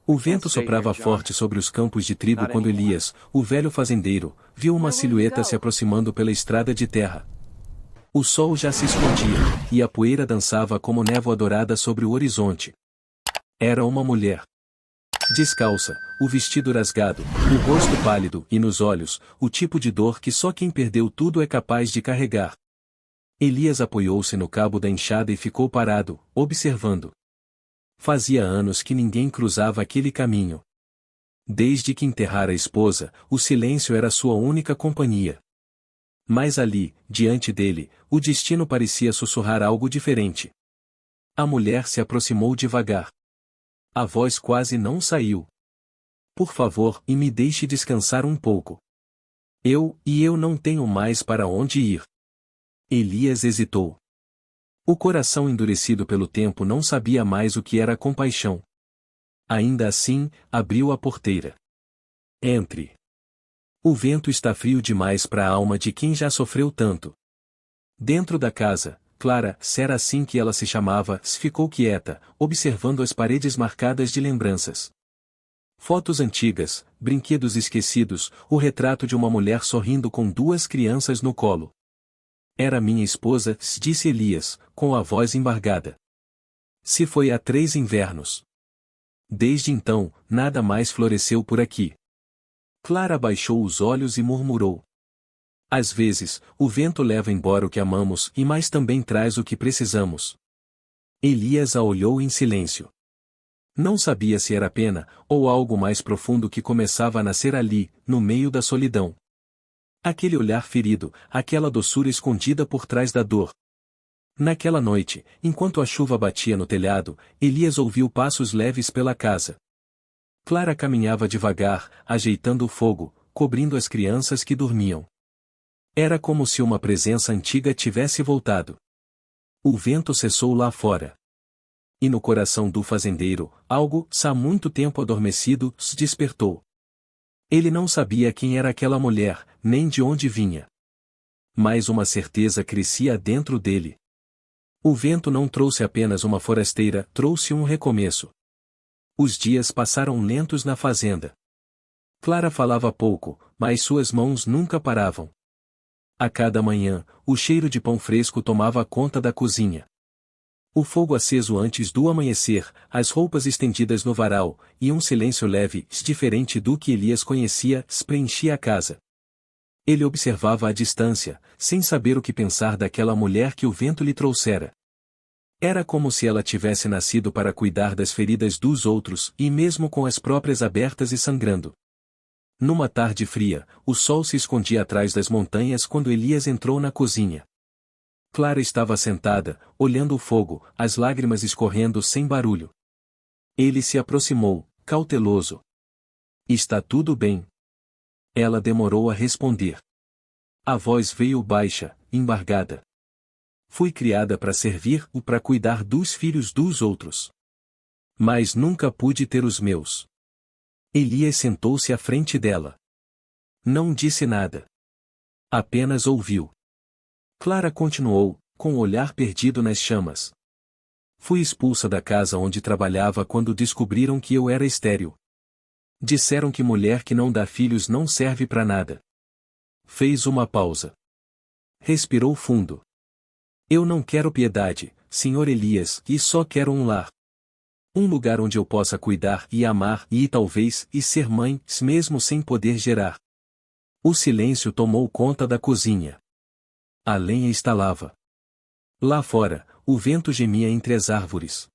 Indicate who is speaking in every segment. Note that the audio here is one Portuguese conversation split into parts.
Speaker 1: O vento soprava forte sobre os campos de trigo quando Elias, o velho fazendeiro, viu uma silhueta se aproximando pela estrada de terra. O sol já se escondia, e a poeira dançava como névoa dourada sobre o horizonte. Era uma mulher. Descalça, o vestido rasgado, o rosto pálido e nos olhos, o tipo de dor que só quem perdeu tudo é capaz de carregar. Elias apoiou-se no cabo da enxada e ficou parado, observando. Fazia anos que ninguém cruzava aquele caminho. Desde que enterrara a esposa, o silêncio era sua única companhia. Mas ali, diante dele, o destino parecia sussurrar algo diferente. A mulher se aproximou devagar. A voz quase não saiu. Por favor, e me deixe descansar um pouco. Eu não tenho mais para onde ir. Elias hesitou. O coração endurecido pelo tempo não sabia mais o que era compaixão. Ainda assim, abriu a porteira. Entre. O vento está frio demais para a alma de quem já sofreu tanto. Dentro da casa, Clara, se era assim que ela se chamava, ficou quieta, observando as paredes marcadas de lembranças. Fotos antigas, brinquedos esquecidos, o retrato de uma mulher sorrindo com duas crianças no colo. Era minha esposa, disse Elias, com a voz embargada. Se foi há 3 invernos. Desde então, nada mais floresceu por aqui. Clara baixou os olhos e murmurou. Às vezes, o vento leva embora o que amamos e mais também traz o que precisamos. Elias a olhou em silêncio. Não sabia se era pena, ou algo mais profundo que começava a nascer ali, no meio da solidão. Aquele olhar ferido, aquela doçura escondida por trás da dor. Naquela noite, enquanto a chuva batia no telhado, Elias ouviu passos leves pela casa. Clara caminhava devagar, ajeitando o fogo, cobrindo as crianças que dormiam. Era como se uma presença antiga tivesse voltado. O vento cessou lá fora. E no coração do fazendeiro, algo, há muito tempo adormecido, se despertou. Ele não sabia quem era aquela mulher, nem de onde vinha. Mas uma certeza crescia dentro dele. O vento não trouxe apenas uma forasteira, trouxe um recomeço. Os dias passaram lentos na fazenda. Clara falava pouco, mas suas mãos nunca paravam. A cada manhã, o cheiro de pão fresco tomava conta da cozinha. O fogo aceso antes do amanhecer, as roupas estendidas no varal, e um silêncio leve, diferente do que Elias conhecia, preenchia a casa. Ele observava à distância, sem saber o que pensar daquela mulher que o vento lhe trouxera. Era como se ela tivesse nascido para cuidar das feridas dos outros, e mesmo com as próprias abertas e sangrando. Numa tarde fria, o sol se escondia atrás das montanhas quando Elias entrou na cozinha. Clara estava sentada, olhando o fogo, as lágrimas escorrendo sem barulho. Ele se aproximou, cauteloso. Está tudo bem? Ela demorou a responder. A voz veio baixa, embargada. Fui criada para servir ou para cuidar dos filhos dos outros. Mas nunca pude ter os meus. Elias sentou-se à frente dela. Não disse nada. Apenas ouviu. Clara continuou, com o olhar perdido nas chamas. Fui expulsa da casa onde trabalhava quando descobriram que eu era estéril. Disseram que mulher que não dá filhos não serve para nada. Fez uma pausa. Respirou fundo. Eu não quero piedade, Sr. Elias, e só quero um lar. Um lugar onde eu possa cuidar e amar e talvez ser mãe, mesmo sem poder gerar. O silêncio tomou conta da cozinha. A lenha estalava. Lá fora, o vento gemia entre as árvores.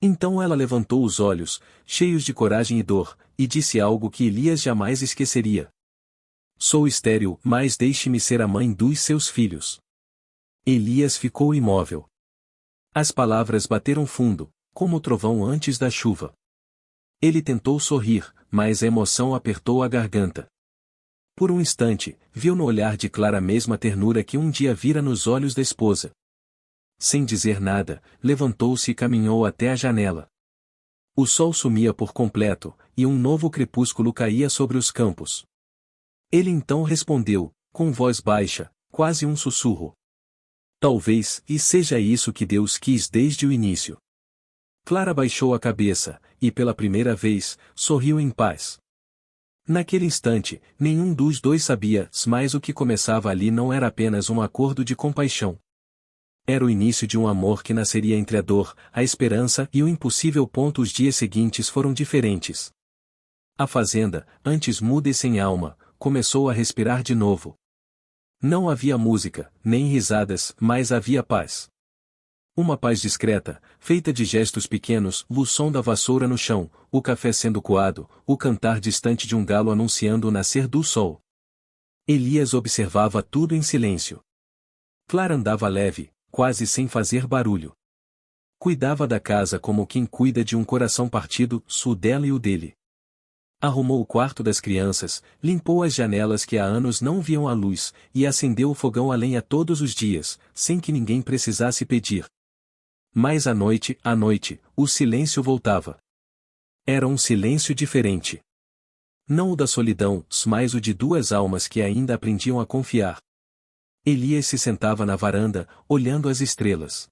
Speaker 1: Então ela levantou os olhos, cheios de coragem e dor, e disse algo que Elias jamais esqueceria. Sou estéril, mas deixe-me ser a mãe dos seus filhos. Elias ficou imóvel. As palavras bateram fundo, como o trovão antes da chuva. Ele tentou sorrir, mas a emoção apertou a garganta. Por um instante, viu no olhar de Clara a mesma ternura que um dia vira nos olhos da esposa. Sem dizer nada, levantou-se e caminhou até a janela. O sol sumia por completo, e um novo crepúsculo caía sobre os campos. Ele então respondeu, com voz baixa, quase um sussurro. Talvez, e seja isso que Deus quis desde o início. Clara baixou a cabeça, e pela primeira vez, sorriu em paz. Naquele instante, nenhum dos dois sabia, mas o que começava ali não era apenas um acordo de compaixão. Era o início de um amor que nasceria entre a dor, a esperança e o impossível. Os dias seguintes foram diferentes. A fazenda, antes muda e sem alma, começou a respirar de novo. Não havia música, nem risadas, mas havia paz. Uma paz discreta, feita de gestos pequenos, o som da vassoura no chão, o café sendo coado, o cantar distante de um galo anunciando o nascer do sol. Elias observava tudo em silêncio. Clara andava leve, quase sem fazer barulho. Cuidava da casa como quem cuida de um coração partido, o dela e o dele. Arrumou o quarto das crianças, limpou as janelas que há anos não viam a luz, e acendeu o fogão a lenha todos os dias, sem que ninguém precisasse pedir. Mas à noite, o silêncio voltava. Era um silêncio diferente. Não o da solidão, mas o de duas almas que ainda aprendiam a confiar. Elias se sentava na varanda, olhando as estrelas.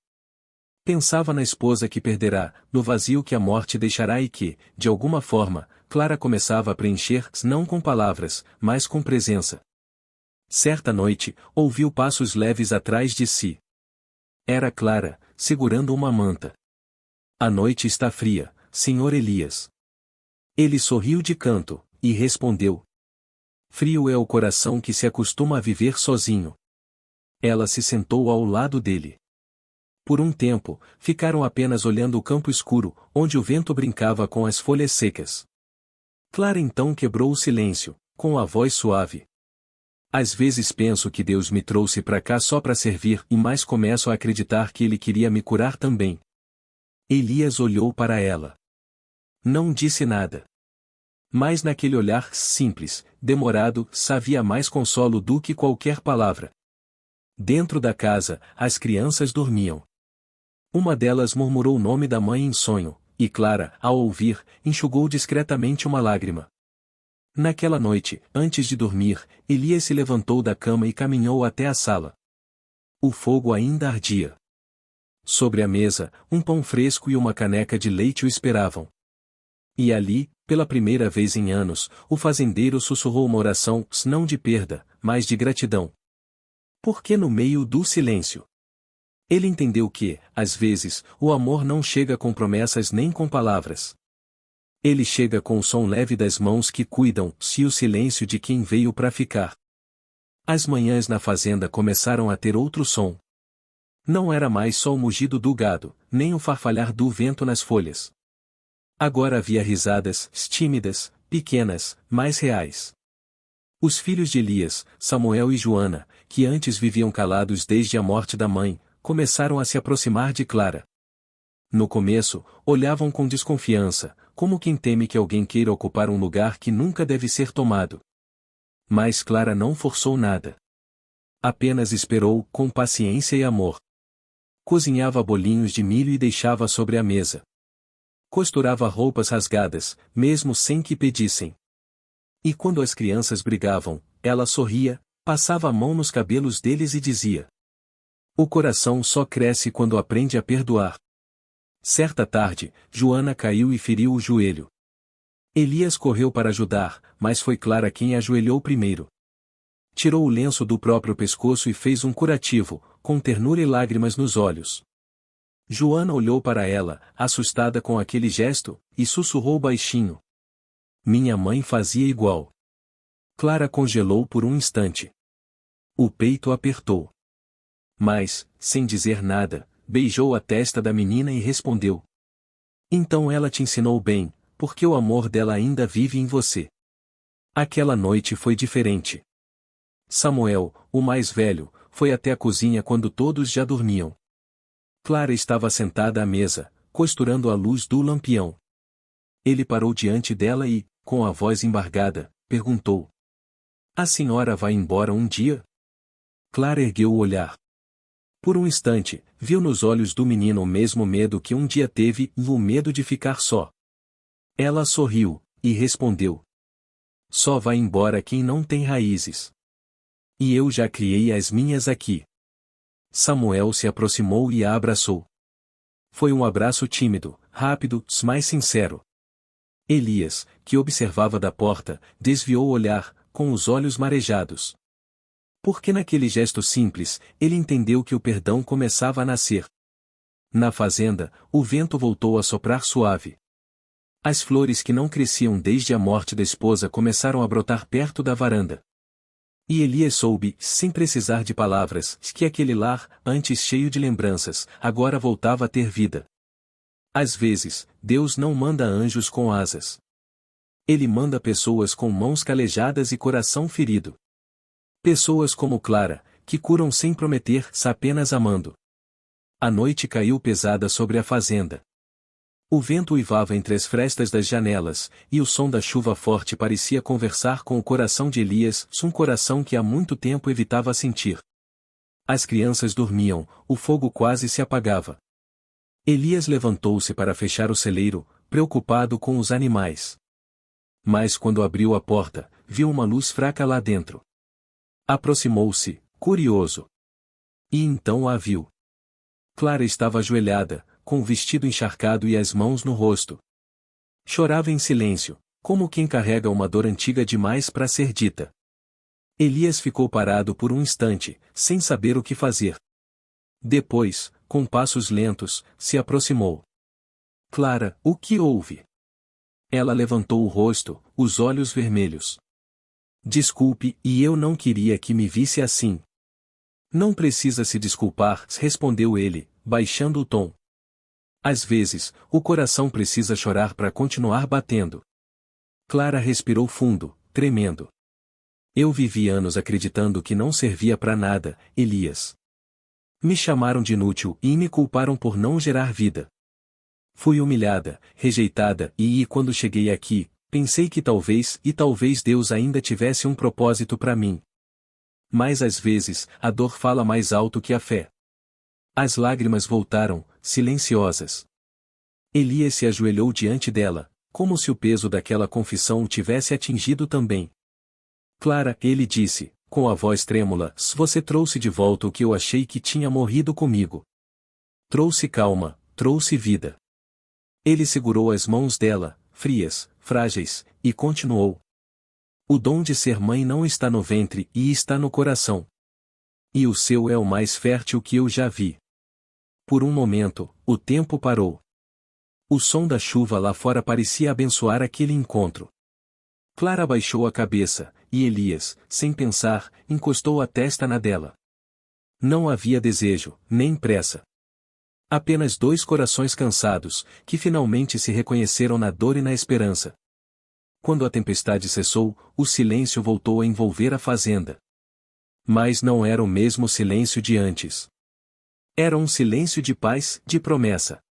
Speaker 1: Pensava na esposa que perderá, no vazio que a morte deixará e que, de alguma forma, Clara começava a preencher, não com palavras, mas com presença. Certa noite, ouviu passos leves atrás de si. Era Clara, segurando uma manta. A noite está fria, Senhor Elias. Ele sorriu de canto, e respondeu. Frio é o coração que se acostuma a viver sozinho. Ela se sentou ao lado dele. Por um tempo, ficaram apenas olhando o campo escuro, onde o vento brincava com as folhas secas. Clara então quebrou o silêncio, com a voz suave. Às vezes penso que Deus me trouxe para cá só para servir e mais começo a acreditar que Ele queria me curar também. Elias olhou para ela. Não disse nada. Mas naquele olhar simples, demorado, havia mais consolo do que qualquer palavra. Dentro da casa, as crianças dormiam. Uma delas murmurou o nome da mãe em sonho, e Clara, ao ouvir, enxugou discretamente uma lágrima. Naquela noite, antes de dormir, Elias se levantou da cama e caminhou até a sala. O fogo ainda ardia. Sobre a mesa, um pão fresco e uma caneca de leite o esperavam. E ali, pela primeira vez em anos, o fazendeiro sussurrou uma oração, não de perda, mas de gratidão. Porque no meio do silêncio, ele entendeu que, às vezes, o amor não chega com promessas nem com palavras. Ele chega com o som leve das mãos que cuidam, e o silêncio de quem veio para ficar. As manhãs na fazenda começaram a ter outro som. Não era mais só o mugido do gado, nem o farfalhar do vento nas folhas. Agora havia risadas, tímidas, pequenas, mais reais. Os filhos de Elias, Samuel e Joana, que antes viviam calados desde a morte da mãe, começaram a se aproximar de Clara. No começo, olhavam com desconfiança, como quem teme que alguém queira ocupar um lugar que nunca deve ser tomado. Mas Clara não forçou nada. Apenas esperou, com paciência e amor. Cozinhava bolinhos de milho e deixava sobre a mesa. Costurava roupas rasgadas, mesmo sem que pedissem. E quando as crianças brigavam, ela sorria, passava a mão nos cabelos deles e dizia: o coração só cresce quando aprende a perdoar. Certa tarde, Joana caiu e feriu o joelho. Elias correu para ajudar, mas foi Clara quem ajoelhou primeiro. Tirou o lenço do próprio pescoço e fez um curativo, com ternura e lágrimas nos olhos. Joana olhou para ela, assustada com aquele gesto, e sussurrou baixinho: minha mãe fazia igual. Clara congelou por um instante. O peito apertou. Mas, sem dizer nada, beijou a testa da menina e respondeu: então ela te ensinou bem, porque o amor dela ainda vive em você. Aquela noite foi diferente. Samuel, o mais velho, foi até a cozinha quando todos já dormiam. Clara estava sentada à mesa, costurando a luz do lampião. Ele parou diante dela e, com a voz embargada, perguntou: a senhora vai embora um dia? Clara ergueu o olhar. Por um instante, viu nos olhos do menino o mesmo medo que um dia teve, o medo de ficar só. Ela sorriu, e respondeu: só vai embora quem não tem raízes. E eu já criei as minhas aqui. Samuel se aproximou e a abraçou. Foi um abraço tímido, rápido, mas sincero. Elias, que observava da porta, desviou o olhar, com os olhos marejados. Porque naquele gesto simples, ele entendeu que o perdão começava a nascer. Na fazenda, o vento voltou a soprar suave. As flores que não cresciam desde a morte da esposa começaram a brotar perto da varanda. E Elias soube, sem precisar de palavras, que aquele lar, antes cheio de lembranças, agora voltava a ter vida. Às vezes, Deus não manda anjos com asas. Ele manda pessoas com mãos calejadas e coração ferido. Pessoas como Clara, que curam sem prometer, apenas amando. A noite caiu pesada sobre a fazenda. O vento uivava entre as frestas das janelas, e o som da chuva forte parecia conversar com o coração de Elias, um coração que há muito tempo evitava sentir. As crianças dormiam, o fogo quase se apagava. Elias levantou-se para fechar o celeiro, preocupado com os animais. Mas quando abriu a porta, viu uma luz fraca lá dentro. Aproximou-se, curioso. E então a viu. Clara estava ajoelhada, com o vestido encharcado e as mãos no rosto. Chorava em silêncio, como quem carrega uma dor antiga demais para ser dita. Elias ficou parado por um instante, sem saber o que fazer. Depois, com passos lentos, se aproximou. Clara, o que houve? Ela levantou o rosto, os olhos vermelhos. Desculpe, e eu não queria que me visse assim. Não precisa se desculpar, respondeu ele, baixando o tom. Às vezes, o coração precisa chorar para continuar batendo. Clara respirou fundo, tremendo. Eu vivi anos acreditando que não servia para nada, Elias. Me chamaram de inútil e me culparam por não gerar vida. Fui humilhada, rejeitada e quando cheguei aqui, pensei que talvez Deus ainda tivesse um propósito para mim. Mas às vezes, a dor fala mais alto que a fé. As lágrimas voltaram, silenciosas. Elias se ajoelhou diante dela, como se o peso daquela confissão o tivesse atingido também. Clara, ele disse, com a voz trêmula, você trouxe de volta o que eu achei que tinha morrido comigo. Trouxe calma, trouxe vida. Ele segurou as mãos dela, frias, frágeis, e continuou. O dom de ser mãe não está no ventre e está no coração. E o seu é o mais fértil que eu já vi. Por um momento, o tempo parou. O som da chuva lá fora parecia abençoar aquele encontro. Clara baixou a cabeça, e Elias, sem pensar, encostou a testa na dela. Não havia desejo, nem pressa. Apenas dois corações cansados, que finalmente se reconheceram na dor e na esperança. Quando a tempestade cessou, o silêncio voltou a envolver a fazenda. Mas não era o mesmo silêncio de antes. Era um silêncio de paz, de promessa.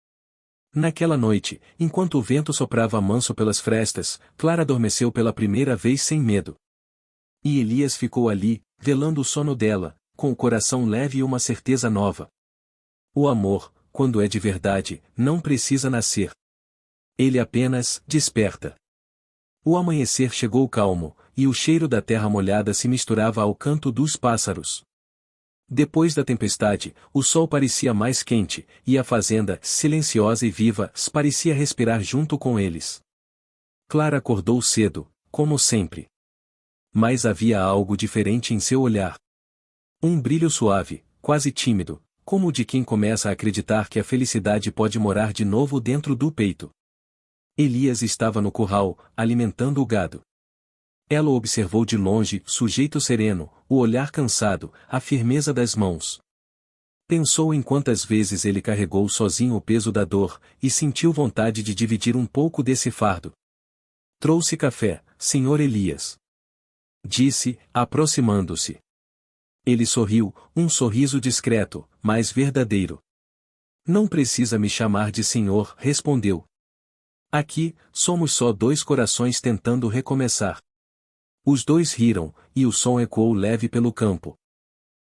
Speaker 1: Naquela noite, enquanto o vento soprava manso pelas frestas, Clara adormeceu pela primeira vez sem medo. E Elias ficou ali, velando o sono dela, com o coração leve e uma certeza nova. O amor, quando é de verdade, não precisa nascer. Ele apenas desperta. O amanhecer chegou calmo, e o cheiro da terra molhada se misturava ao canto dos pássaros. Depois da tempestade, o sol parecia mais quente, e a fazenda, silenciosa e viva, parecia respirar junto com eles. Clara acordou cedo, como sempre. Mas havia algo diferente em seu olhar. Um brilho suave, quase tímido, como o de quem começa a acreditar que a felicidade pode morar de novo dentro do peito. Elias estava no curral, alimentando o gado. Ela o observou de longe, sujeito sereno, o olhar cansado, a firmeza das mãos. Pensou em quantas vezes ele carregou sozinho o peso da dor, e sentiu vontade de dividir um pouco desse fardo. Trouxe café, Sr. Elias. Disse, aproximando-se. Ele sorriu, um sorriso discreto, mas verdadeiro. Não precisa me chamar de senhor, respondeu. Aqui, somos só dois corações tentando recomeçar. Os dois riram, e o som ecoou leve pelo campo.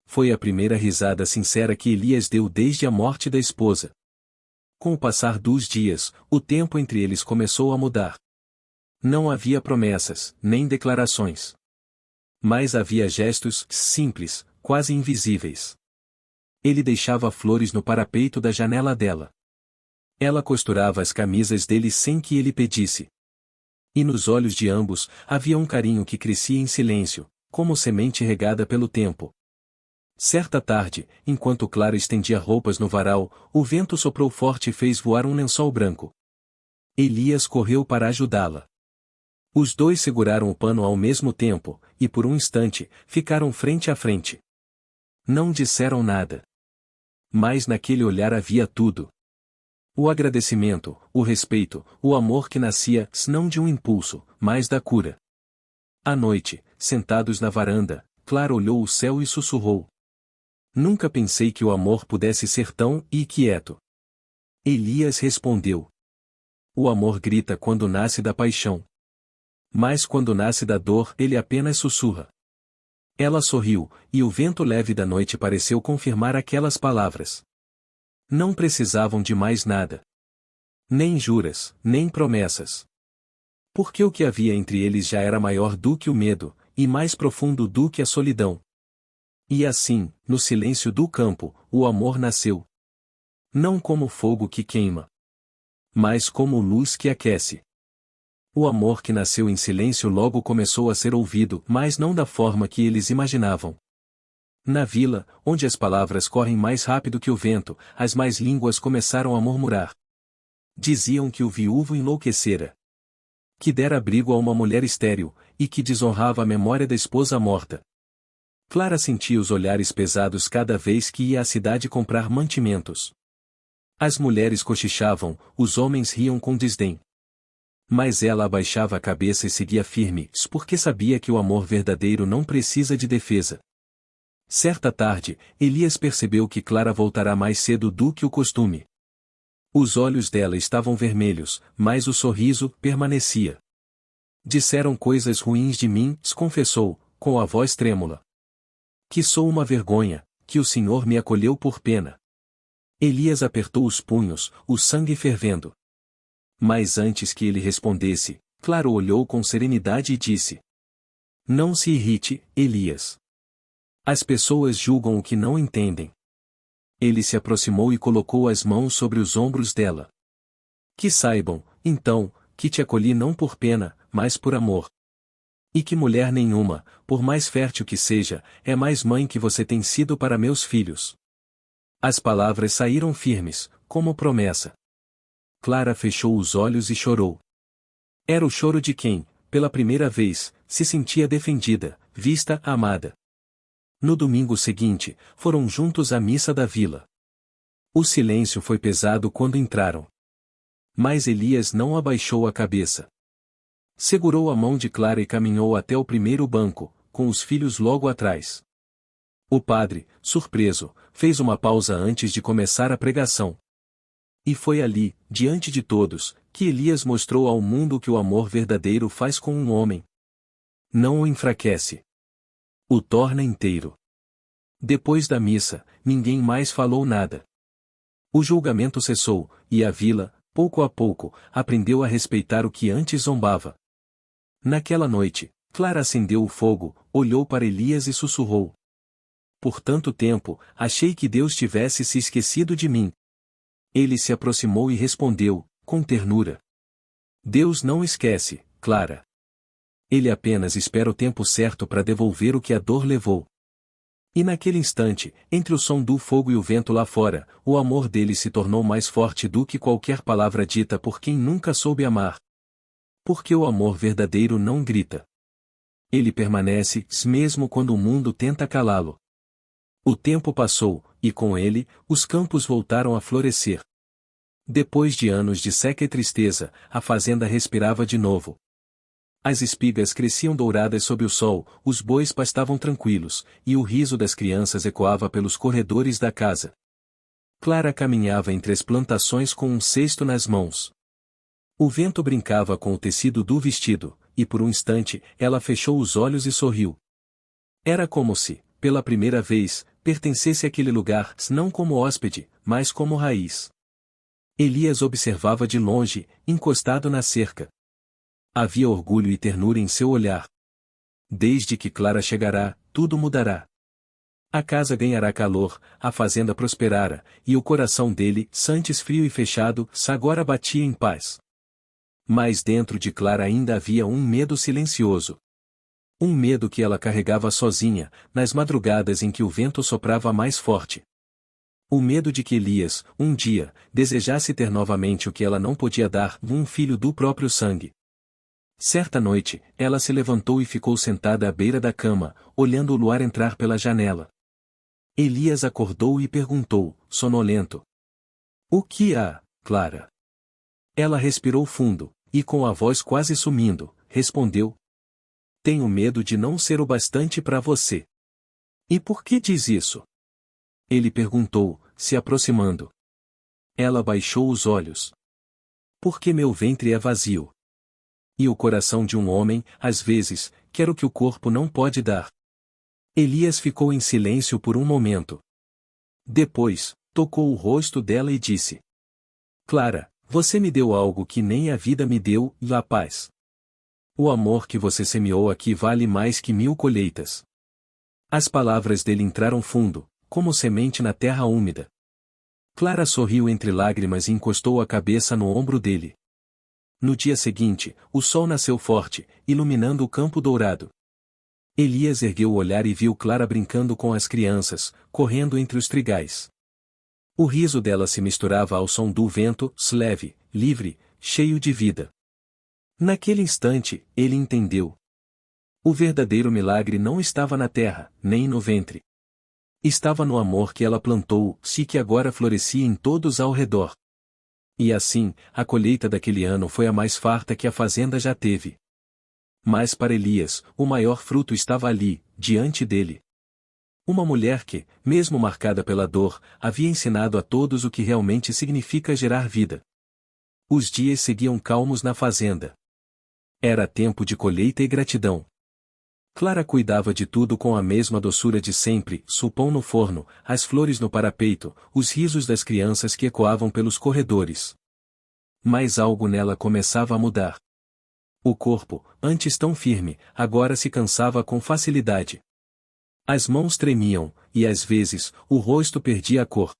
Speaker 1: Foi a primeira risada sincera que Elias deu desde a morte da esposa. Com o passar dos dias, o tempo entre eles começou a mudar. Não havia promessas, nem declarações. Mas havia gestos simples, quase invisíveis. Ele deixava flores no parapeito da janela dela. Ela costurava as camisas dele sem que ele pedisse. E nos olhos de ambos havia um carinho que crescia em silêncio, como semente regada pelo tempo. Certa tarde, enquanto Clara estendia roupas no varal, o vento soprou forte e fez voar um lençol branco. Elias correu para ajudá-la. Os dois seguraram o pano ao mesmo tempo, e por um instante, ficaram frente a frente. Não disseram nada. Mas naquele olhar havia tudo. O agradecimento, o respeito, o amor que nascia, não de um impulso, mas da cura. À noite, sentados na varanda, Clara olhou o céu e sussurrou. Nunca pensei que o amor pudesse ser tão inquieto. Elias respondeu. O amor grita quando nasce da paixão. Mas quando nasce da dor, ele apenas sussurra. Ela sorriu, e o vento leve da noite pareceu confirmar aquelas palavras. Não precisavam de mais nada. Nem juras, nem promessas. Porque o que havia entre eles já era maior do que o medo, e mais profundo do que a solidão. E assim, no silêncio do campo, o amor nasceu. Não como fogo que queima, mas como luz que aquece. O amor que nasceu em silêncio logo começou a ser ouvido, mas não da forma que eles imaginavam. Na vila, onde as palavras correm mais rápido que o vento, as más línguas começaram a murmurar. Diziam que o viúvo enlouquecera. Que dera abrigo a uma mulher estéril, e que desonrava a memória da esposa morta. Clara sentia os olhares pesados cada vez que ia à cidade comprar mantimentos. As mulheres cochichavam, os homens riam com desdém. Mas ela abaixava a cabeça e seguia firme, porque sabia que o amor verdadeiro não precisa de defesa. Certa tarde, Elias percebeu que Clara voltará mais cedo do que o costume. Os olhos dela estavam vermelhos, mas o sorriso permanecia. Disseram coisas ruins de mim, confessou, com a voz trêmula. Que sou uma vergonha, que o Senhor me acolheu por pena. Elias apertou os punhos, o sangue fervendo. Mas antes que ele respondesse, Clara olhou com serenidade e disse. Não se irrite, Elias. As pessoas julgam o que não entendem. Ele se aproximou e colocou as mãos sobre os ombros dela. Que saibam, então, que te acolhi não por pena, mas por amor. E que mulher nenhuma, por mais fértil que seja, é mais mãe que você tem sido para meus filhos. As palavras saíram firmes, como promessa. Clara fechou os olhos e chorou. Era o choro de quem, pela primeira vez, se sentia defendida, vista, amada. No domingo seguinte, foram juntos à missa da vila. O silêncio foi pesado quando entraram. Mas Elias não abaixou a cabeça. Segurou a mão de Clara e caminhou até o primeiro banco, com os filhos logo atrás. O padre, surpreso, fez uma pausa antes de começar a pregação. E foi ali, diante de todos, que Elias mostrou ao mundo o que o amor verdadeiro faz com um homem. Não o enfraquece. O torna inteiro. Depois da missa, ninguém mais falou nada. O julgamento cessou, e a vila, pouco a pouco, aprendeu a respeitar o que antes zombava. Naquela noite, Clara acendeu o fogo, olhou para Elias e sussurrou. Por tanto tempo, achei que Deus tivesse se esquecido de mim. Ele se aproximou e respondeu, com ternura. Deus não esquece, Clara. Ele apenas espera o tempo certo para devolver o que a dor levou. E naquele instante, entre o som do fogo e o vento lá fora, o amor dele se tornou mais forte do que qualquer palavra dita por quem nunca soube amar. Porque o amor verdadeiro não grita. Ele permanece, mesmo quando o mundo tenta calá-lo. O tempo passou, e com ele, os campos voltaram a florescer. Depois de anos de seca e tristeza, a fazenda respirava de novo. As espigas cresciam douradas sob o sol, os bois pastavam tranquilos, e o riso das crianças ecoava pelos corredores da casa. Clara caminhava entre as plantações com um cesto nas mãos. O vento brincava com o tecido do vestido, e por um instante, ela fechou os olhos e sorriu. Era como se, pela primeira vez, pertencesse àquele lugar, não como hóspede, mas como raiz. Elias observava de longe, encostado na cerca. Havia orgulho e ternura em seu olhar. Desde que Clara chegará, tudo mudará. A casa ganhará calor, a fazenda prosperara, e o coração dele, antes frio e fechado, agora batia em paz. Mas dentro de Clara ainda havia um medo silencioso. Um medo que ela carregava sozinha, nas madrugadas em que o vento soprava mais forte. O medo de que Elias, um dia, desejasse ter novamente o que ela não podia dar, um filho do próprio sangue. Certa noite, ela se levantou e ficou sentada à beira da cama, olhando o luar entrar pela janela. Elias acordou e perguntou, sonolento: "O que há, Clara?" Ela respirou fundo, e com a voz quase sumindo, respondeu: "Tenho medo de não ser o bastante para você." "E por que diz isso?" Ele perguntou, se aproximando. Ela baixou os olhos. "Porque meu ventre é vazio. E o coração de um homem, às vezes, quer o que o corpo não pode dar." Elias ficou em silêncio por um momento. Depois, tocou o rosto dela e disse: "Clara, você me deu algo que nem a vida me deu, a paz. O amor que você semeou aqui vale mais que 1000 colheitas." As palavras dele entraram fundo, como semente na terra úmida. Clara sorriu entre lágrimas e encostou a cabeça no ombro dele. No dia seguinte, o sol nasceu forte, iluminando o campo dourado. Elias ergueu o olhar e viu Clara brincando com as crianças, correndo entre os trigais. O riso dela se misturava ao som do vento, leve, livre, cheio de vida. Naquele instante, ele entendeu. O verdadeiro milagre não estava na terra, nem no ventre. Estava no amor que ela plantou, e que agora florescia em todos ao redor. E assim, a colheita daquele ano foi a mais farta que a fazenda já teve. Mas para Elias, o maior fruto estava ali, diante dele. Uma mulher que, mesmo marcada pela dor, havia ensinado a todos o que realmente significa gerar vida. Os dias seguiam calmos na fazenda. Era tempo de colheita e gratidão. Clara cuidava de tudo com a mesma doçura de sempre, o pão no forno, as flores no parapeito, os risos das crianças que ecoavam pelos corredores. Mas algo nela começava a mudar. O corpo, antes tão firme, agora se cansava com facilidade. As mãos tremiam, e às vezes, o rosto perdia a cor.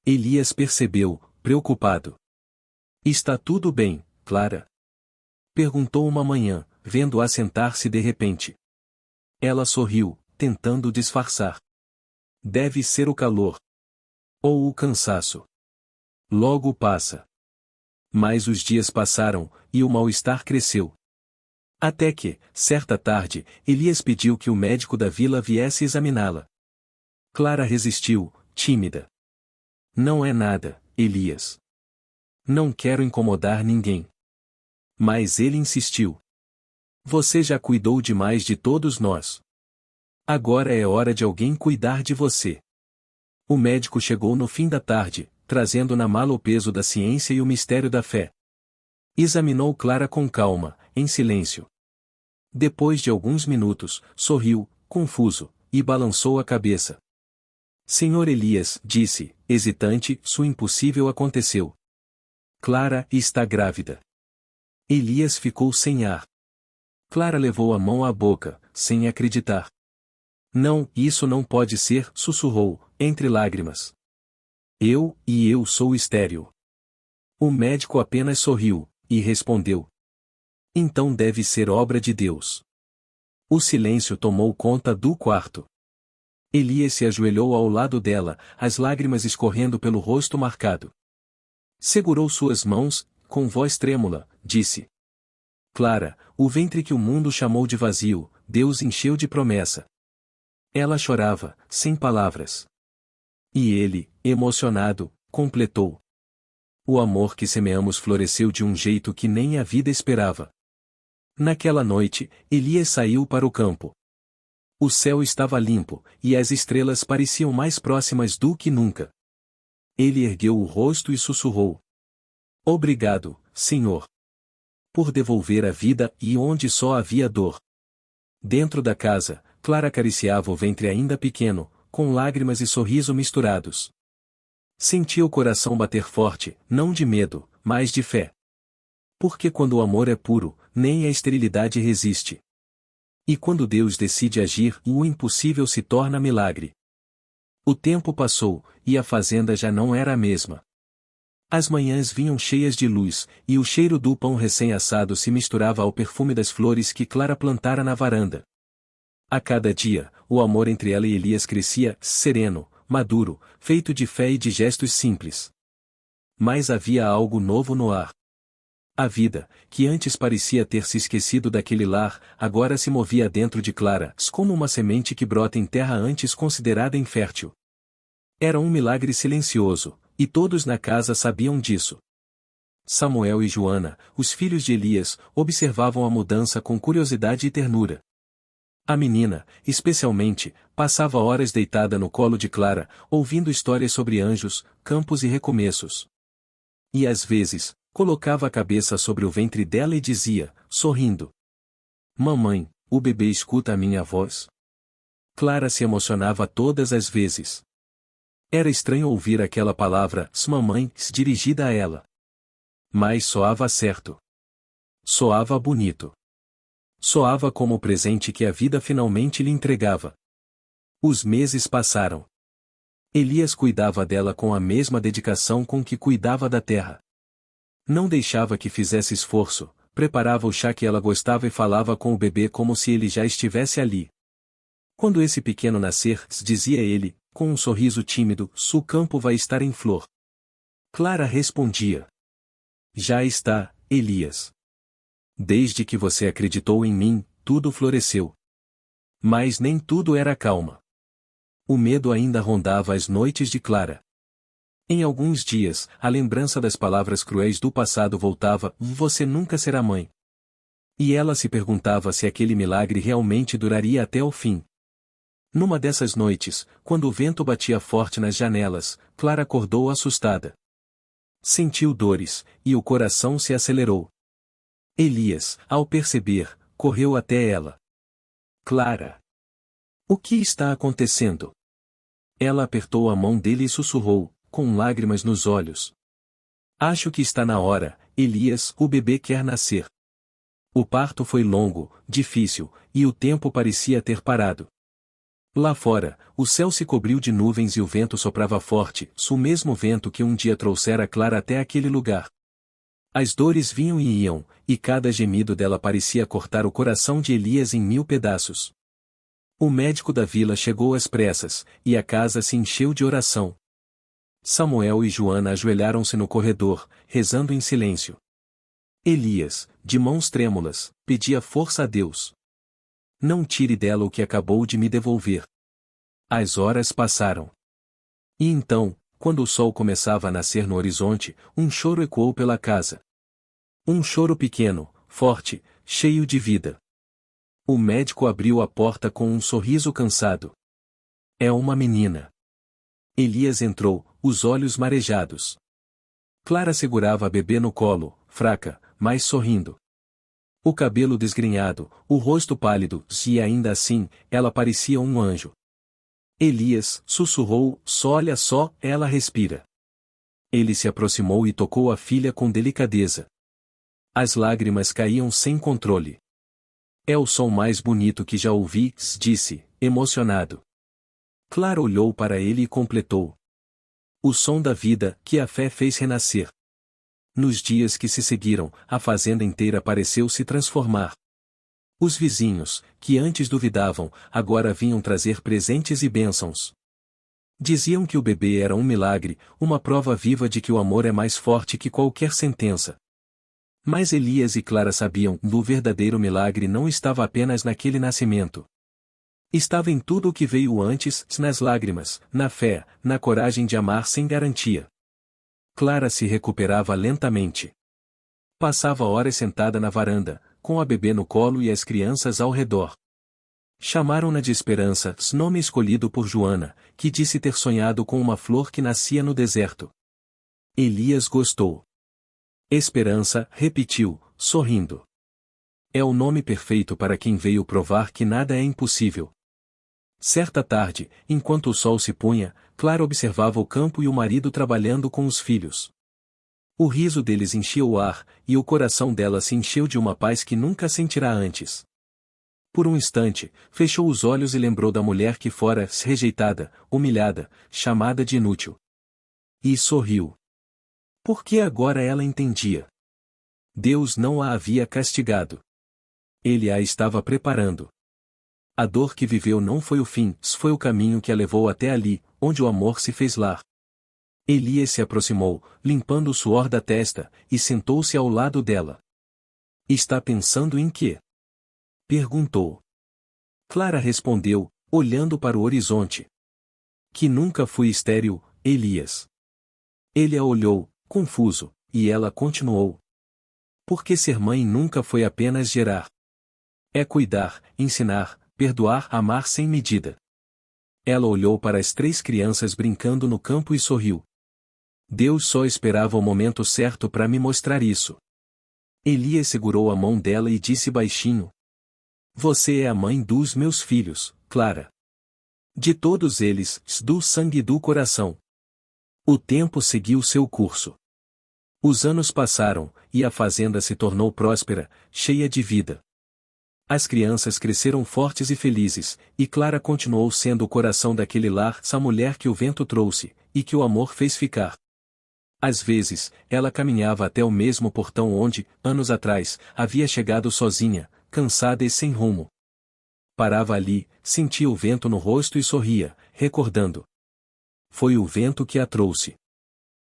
Speaker 1: Elias percebeu, preocupado. "Está tudo bem, Clara?" perguntou uma manhã, vendo-a sentar-se de repente. Ela sorriu, tentando disfarçar. "Deve ser o calor. Ou o cansaço. Logo passa." Mas os dias passaram, e o mal-estar cresceu. Até que, certa tarde, Elias pediu que o médico da vila viesse examiná-la. Clara resistiu, tímida. "Não é nada, Elias. Não quero incomodar ninguém." Mas ele insistiu. "Você já cuidou demais de todos nós. Agora é hora de alguém cuidar de você." O médico chegou no fim da tarde, trazendo na mala o peso da ciência e o mistério da fé. Examinou Clara com calma, em silêncio. Depois de alguns minutos, sorriu, confuso, e balançou a cabeça. "Senhor Elias", disse, hesitante, "o impossível aconteceu. Clara está grávida." Elias ficou sem ar. Clara levou a mão à boca, sem acreditar. "Não, isso não pode ser", sussurrou, entre lágrimas. Eu sou estéril." O médico apenas sorriu, e respondeu: "Então deve ser obra de Deus." O silêncio tomou conta do quarto. Elias se ajoelhou ao lado dela, as lágrimas escorrendo pelo rosto marcado. Segurou suas mãos, com voz trêmula, disse: "Clara, o ventre que o mundo chamou de vazio, Deus encheu de promessa." Ela chorava, sem palavras. E ele, emocionado, completou: "O amor que semeamos floresceu de um jeito que nem a vida esperava." Naquela noite, Elias saiu para o campo. O céu estava limpo, e as estrelas pareciam mais próximas do que nunca. Ele ergueu o rosto e sussurrou: "Obrigado, Senhor. Por devolver a vida e onde só havia dor." Dentro da casa, Clara acariciava o ventre ainda pequeno, com lágrimas e sorriso misturados. Sentia o coração bater forte, não de medo, mas de fé. Porque quando o amor é puro, nem a esterilidade resiste. E quando Deus decide agir, o impossível se torna milagre. O tempo passou, e a fazenda já não era a mesma. As manhãs vinham cheias de luz, e o cheiro do pão recém-assado se misturava ao perfume das flores que Clara plantara na varanda. A cada dia, o amor entre ela e Elias crescia, sereno, maduro, feito de fé e de gestos simples. Mas havia algo novo no ar. A vida, que antes parecia ter se esquecido daquele lar, agora se movia dentro de Clara, como uma semente que brota em terra antes considerada infértil. Era um milagre silencioso, e todos na casa sabiam disso. Samuel e Joana, os filhos de Elias, observavam a mudança com curiosidade e ternura. A menina, especialmente, passava horas deitada no colo de Clara, ouvindo histórias sobre anjos, campos e recomeços. E às vezes, colocava a cabeça sobre o ventre dela e dizia, sorrindo: "Mamãe, o bebê escuta a minha voz?" Clara se emocionava todas as vezes. Era estranho ouvir aquela palavra, mamãe, dirigida a ela. Mas soava certo. Soava bonito. Soava como o presente que a vida finalmente lhe entregava. Os meses passaram. Elias cuidava dela com a mesma dedicação com que cuidava da terra. Não deixava que fizesse esforço, preparava o chá que ela gostava e falava com o bebê como se ele já estivesse ali. Quando esse pequeno nascer, dizia ele, com um sorriso tímido, o campo vai estar em flor. Clara respondia: "Já está, Elias. Desde que você acreditou em mim, tudo floresceu." Mas nem tudo era calma. O medo ainda rondava as noites de Clara. Em alguns dias, a lembrança das palavras cruéis do passado voltava: "Você nunca será mãe." E ela se perguntava se aquele milagre realmente duraria até o fim. Numa dessas noites, quando o vento batia forte nas janelas, Clara acordou assustada. Sentiu dores, e o coração se acelerou. Elias, ao perceber, correu até ela. "Clara! O que está acontecendo?" Ela apertou a mão dele e sussurrou, com lágrimas nos olhos: "Acho que está na hora, Elias, o bebê quer nascer." O parto foi longo, difícil, e o tempo parecia ter parado. Lá fora, o céu se cobriu de nuvens e o vento soprava forte, o mesmo vento que um dia trouxera Clara até aquele lugar. As dores vinham e iam, e cada gemido dela parecia cortar o coração de Elias em 1000 pedaços. O médico da vila chegou às pressas, e a casa se encheu de oração. Samuel e Joana ajoelharam-se no corredor, rezando em silêncio. Elias, de mãos trêmulas, pedia força a Deus. "Não tire dela o que acabou de me devolver." As horas passaram. E então, quando o sol começava a nascer no horizonte, um choro ecoou pela casa. Um choro pequeno, forte, cheio de vida. O médico abriu a porta com um sorriso cansado. "É uma menina." Elias entrou, os olhos marejados. Clara segurava a bebê no colo, fraca, mas sorrindo. O cabelo desgrenhado, o rosto pálido, e ainda assim, ela parecia um anjo. Elias sussurrou: Olha só, ela respira." Ele se aproximou e tocou a filha com delicadeza. As lágrimas caíam sem controle. "É o som mais bonito que já ouvi", disse, emocionado. Clara olhou para ele e completou: "O som da vida, que a fé fez renascer." Nos dias que se seguiram, a fazenda inteira pareceu se transformar. Os vizinhos, que antes duvidavam, agora vinham trazer presentes e bênçãos. Diziam que o bebê era um milagre, uma prova viva de que o amor é mais forte que qualquer sentença. Mas Elias e Clara sabiam que o verdadeiro milagre não estava apenas naquele nascimento. Estava em tudo o que veio antes, nas lágrimas, na fé, na coragem de amar sem garantia. Clara se recuperava lentamente. Passava horas sentada na varanda, com a bebê no colo e as crianças ao redor. Chamaram-na de Esperança, nome escolhido por Joana, que disse ter sonhado com uma flor que nascia no deserto. Elias gostou. Esperança, repetiu, sorrindo. É o nome perfeito para quem veio provar que nada é impossível. Certa tarde, enquanto o sol se punha, Clara observava o campo e o marido trabalhando com os filhos. O riso deles enchia o ar, e o coração dela se encheu de uma paz que nunca sentirá antes. Por um instante, fechou os olhos e lembrou da mulher que fora rejeitada, humilhada, chamada de inútil. E sorriu. Porque agora ela entendia. Deus não a havia castigado. Ele a estava preparando. A dor que viveu não foi o fim, foi o caminho que a levou até ali, onde o amor se fez lar. Elias se aproximou, limpando o suor da testa, e sentou-se ao lado dela. Está pensando em quê? Perguntou. Clara respondeu, olhando para o horizonte. Que nunca fui estéril, Elias. Ele a olhou, confuso, e ela continuou. Porque ser mãe nunca foi apenas gerar. É cuidar, ensinar, perdoar, amar sem medida. Ela olhou para as 3 crianças brincando no campo e sorriu. Deus só esperava o momento certo para me mostrar isso. Elias segurou a mão dela e disse baixinho. Você é a mãe dos meus filhos, Clara. De todos eles, do sangue e do coração. O tempo seguiu seu curso. Os anos passaram, e a fazenda se tornou próspera, cheia de vida. As crianças cresceram fortes e felizes, e Clara continuou sendo o coração daquele lar, essa mulher que o vento trouxe, e que o amor fez ficar. Às vezes, ela caminhava até o mesmo portão onde, anos atrás, havia chegado sozinha, cansada e sem rumo. Parava ali, sentia o vento no rosto e sorria, recordando. Foi o vento que a trouxe.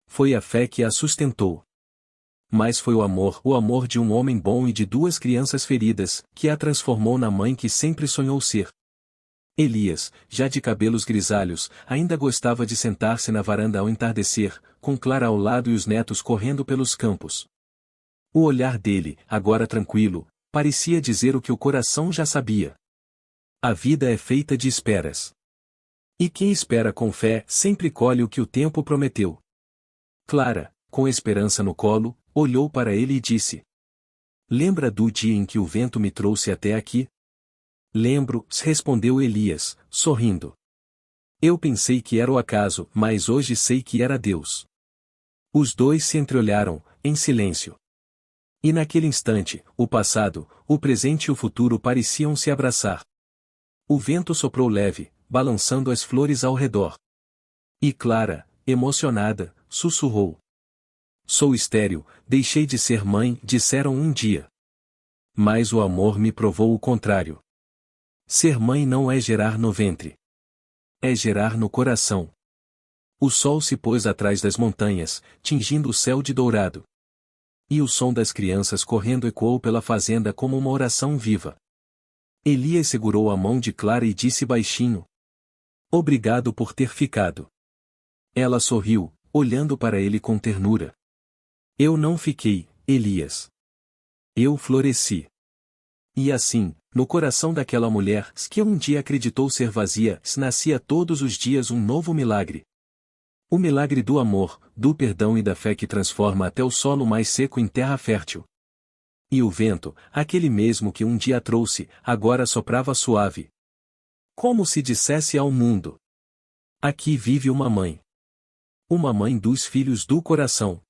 Speaker 1: Foi a fé que a sustentou. Mas foi o amor de um homem bom e de 2 crianças feridas, que a transformou na mãe que sempre sonhou ser. Elias, já de cabelos grisalhos, ainda gostava de sentar-se na varanda ao entardecer, com Clara ao lado e os netos correndo pelos campos. O olhar dele, agora tranquilo, parecia dizer o que o coração já sabia. A vida é feita de esperas. E quem espera com fé sempre colhe o que o tempo prometeu. Clara, com esperança no colo, olhou para ele e disse. Lembra do dia em que o vento me trouxe até aqui? Lembro, respondeu Elias, sorrindo. Eu pensei que era o acaso, mas hoje sei que era Deus. Os 2 se entreolharam, em silêncio. E naquele instante, o passado, o presente e o futuro pareciam se abraçar. O vento soprou leve, balançando as flores ao redor. E Clara, emocionada, sussurrou. Sou estéril, deixei de ser mãe, disseram um dia. Mas o amor me provou o contrário. Ser mãe não é gerar no ventre. É gerar no coração. O sol se pôs atrás das montanhas, tingindo o céu de dourado. E o som das crianças correndo ecoou pela fazenda como uma oração viva. Elias segurou a mão de Clara e disse baixinho. Obrigado por ter ficado. Ela sorriu, olhando para ele com ternura. Eu não fiquei, Elias. Eu floresci. E assim, no coração daquela mulher, que um dia acreditou ser vazia, nascia todos os dias um novo milagre. O milagre do amor, do perdão e da fé que transforma até o solo mais seco em terra fértil. E o vento, aquele mesmo que um dia a trouxe, agora soprava suave. Como se dissesse ao mundo. Aqui vive uma mãe. Uma mãe dos filhos do coração.